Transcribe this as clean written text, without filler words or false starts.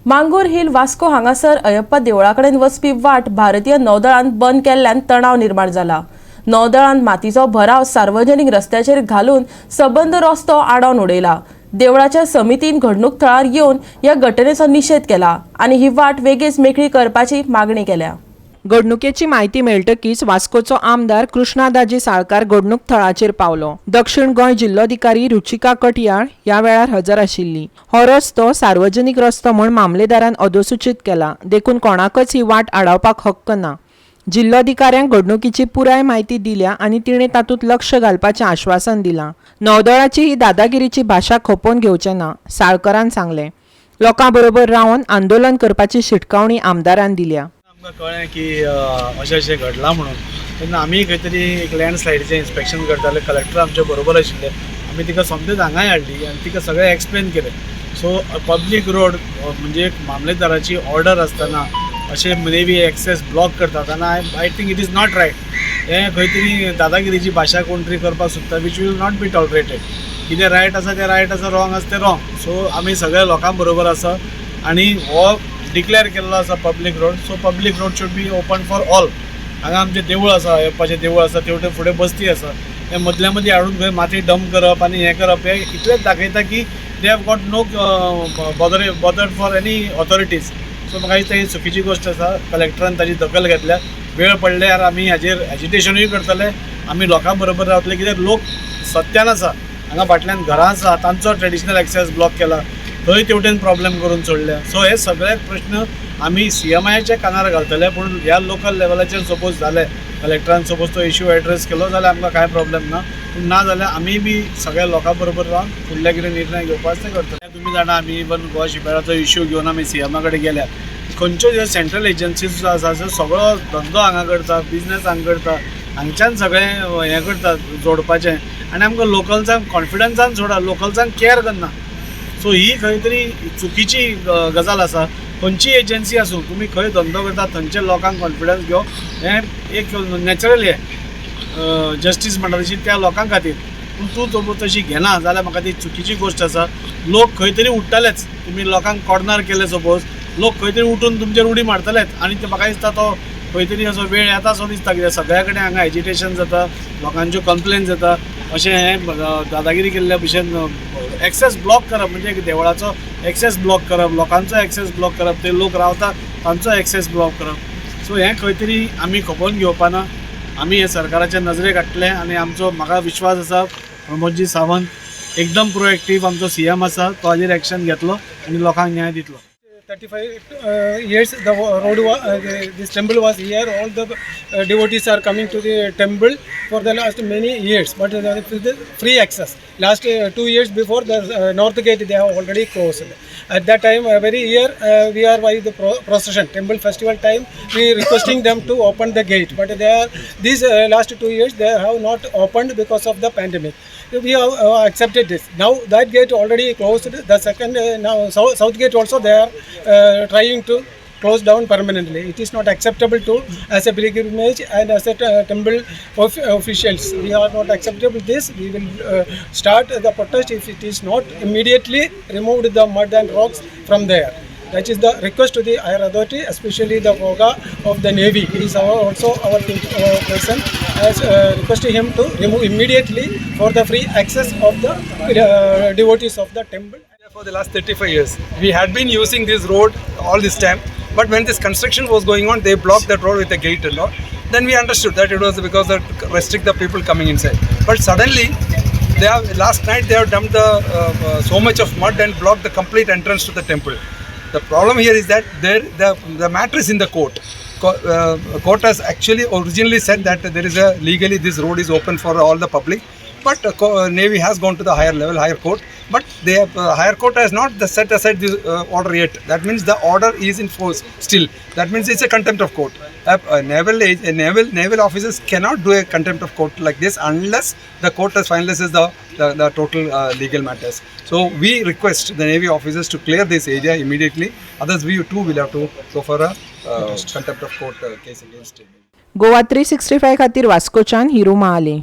मांगूर hill Vasco हांगासर अयप्पा देवळा कडेन वचपी वाट भारतीय नौदळान बंद केल्ल्यान तणाव निर्माण जाला। नौदळान मातीचो भराव सार्वजनीक रस्त्याचेर घालून सबंद रस्तो आडोवन उडयला। देवळाच्या समितीन घडणूक थळार येवन ह्या घटनेचो निषेध केला आनी ही वाट वेगीच मेकळी करपाची मागणी केल्या। घडणुकेची म्हायती मेळटकीच वास्कोचो आमदार कृष्णादाजी साळकार घडणूक थळाचेर पावलो। दक्षिण गोंय जिल्लोधिकारी रुचिका कटयाळ ह्या वेळार हजर आशिल्ली। हो रस्तो सार्वजनीक रस्तो म्हूण मामलेदारान अधोसूचित केला, देखून कोणाकच ही वाट आडावपाक हक्क ना। जिल्लोधिकाऱ्यांक घडणुकीची पुराय म्हायती दिल्या आनी तिणें तातूंत लक्ष घालपाचें आश्वासन दिलां। नौदळाची ही दादागिरीची भाशा खपोवन घेवचें ना, साळकरान सांगलें। लोकां बरोबर रावन आंदोलन करपाची शिटकावणी आमदारान दिल्या। कळ्ळें की अशें घडलां म्हणून तेन्ना आमी खंय तरी एक लँडस्लायडीचें इन्स्पेक्शन करताले। कलेक्टर आमचे बरोबर आशिल्ले, आमी तिका समजेत हांगाय हाडली आनी तिका सगळें एक्सप्लेन केलें। सो पब्लीक रोड म्हणजे मामलेदाराची ऑर्डर आसतना अशें नेवी एक्सेस ब्लॉक करतात आनी I think it is not right. हें खंय तरी दादागिरीची भाशा कोण तरी करपाक सोदता, which will not be tolerated. कितें रायट आसा तें रायट आसा, रॉंग आसा तें रॉंग। सो आमी सगळ्या लोकां बरोबर आसा आनी हो डिक्लेअर केल्लो आसा public road. So public road should be open for all. हांगा आमचें देवूळ आसा, अयप्पाचें देवूळ आसा, तेवटे फुडें बस्ती आसा, हे मदल्या मदीं हाडून खंय माती डंप करप आनी हें करप हें इतलेंच दाखयता की they have got no bothered for any authorities. So म्हाका दिसता ही चुकीची गोश्ट आसा। कलेक्टरान ताजी दखल घेतल्या, वेळ पडल्यार आमी हाजेर एजिटेशनूय करतले, आमी लोकां बरोबर रावतले। कित्याक लोक सत्यान आसा, हांगा फाटल्यान घरां आसा, तांचो ट्रेडिशनल एक्सेस ब्लॉक केला, थंय तेवटेन प्रॉब्लेम करून सोडल्या। सो हे सगळे प्रश्न आमी CMIच्या कानार घालतले, पूण ह्या लोकल लेवलाचेर सपोज जाले, कलेक्टरान सपोज तो इश्यू एड्रेस केलो जाल्यार आमकां कांय प्रॉब्लेम ना। पूण ना जाल्यार आमी बी सगळ्या लोकां बरोबर रावन फुडले कितें निर्णय घेवपाक ते करतले। तुमी जाणा आमी इवन गोवा शिपयार्डाचो इश्यू घेवन आमी CM कडेन गेल्या। खंयच्यो ज्यो सेंट्रल एजन्सीज आसा सगळो धंदो हांगा करता, बिजनेस हांगा करता, हांगच्यान सगळें हें करतात जोडपाचें आनी आमकां लोकल्सांक कॉन्फिडन्सान सोडा, लोकल्सांक केअर करना। सो ही खंय तरी चुकीची गजाल आसा। खंयची एजन्सी आसूं, तुमी खंय धंदो करता थंयच्या लोकांक कॉन्फिडन्स घेवप हें एक नॅचरल हें जस्टीस म्हणटा तशी त्या लोकां खातीर। पूण तूं सपोज तशी घेना जाल्यार म्हाका ती चुकीची गोश्ट आसा। लोक खंय तरी उठ्ठलेच, तुमी लोकांक कॉर्नर केले सपोज, लोक खंय तरी उठून तुमचेर उडी मारतलेच आनी ते म्हाका दिसता तो खंय तरी असो वेळ येता असो दिसता, कित्याक सगळ्या कडेन हांगा एजिटेशन जाता, लोकांच्यो कंप्लेन जाता। अशें हें दादागिरी केल्ल्या भशेन एक्सेस ब्लॉक करप म्हणजे देवळाचो एक्सेस ब्लॉक करप, लोकांचो एक्सेस ब्लॉक करप, ते लोक रावतात तांचो एक्सेस ब्लॉक करप। सो हें खंय तरी आमी खपोवन घेवपाना, आमी हे सरकाराच्या नजरेक हाडटले आनी आमचो म्हाका विश्वास आसा प्रमोदजी सावंत एकदम प्रोएक्टीव आमचो CM आसा, तो हाजेर एक्शन घेतलो आनी लोकांक न्याय दितलो। 35 years the road this temple was here. All the devotees are coming to the temple for the last many years, but the free access. Last 2 years before the north gate they have already closed. At that time every year we are by the procession temple festival time we requesting them to open the gate, but they are these last 2 years they have not opened because of the pandemic. We have accepted this. Now that gate already closed. The second now south gate also they are trying to close down permanently. It is not acceptable to as a pilgrimage and as a temple officials. We are not acceptable this. We will start the protest if it is not immediately removed the mud and rocks from there. That is the request to the higher authority, especially the Voga of the Navy. He is also our person. As requesting him to remove immediately for the free access of the devotees of the temple. For the last 35 years, we had been using this road all this time. But when this construction was going on, they blocked that road with a gate and all. Then we understood that it was because of restrict the people coming inside. But suddenly, last night they have dumped so much of mud and blocked the complete entrance to the temple. The problem here is that the matter is in the court. Court has actually originally said that there is legally this road is open for all the public, but Navy has gone to the higher court. But the higher court has not set aside this order yet. That means the order is in force still. That means it's a contempt of court. Naval officers cannot do a contempt of court like this unless the court has finalizes the total legal matters. So we request the Navy officers to clear this area immediately. Others we too will have to go for a contempt of court case against it. Goa 365 खातीर वास्कोच्यान हिरू महाले।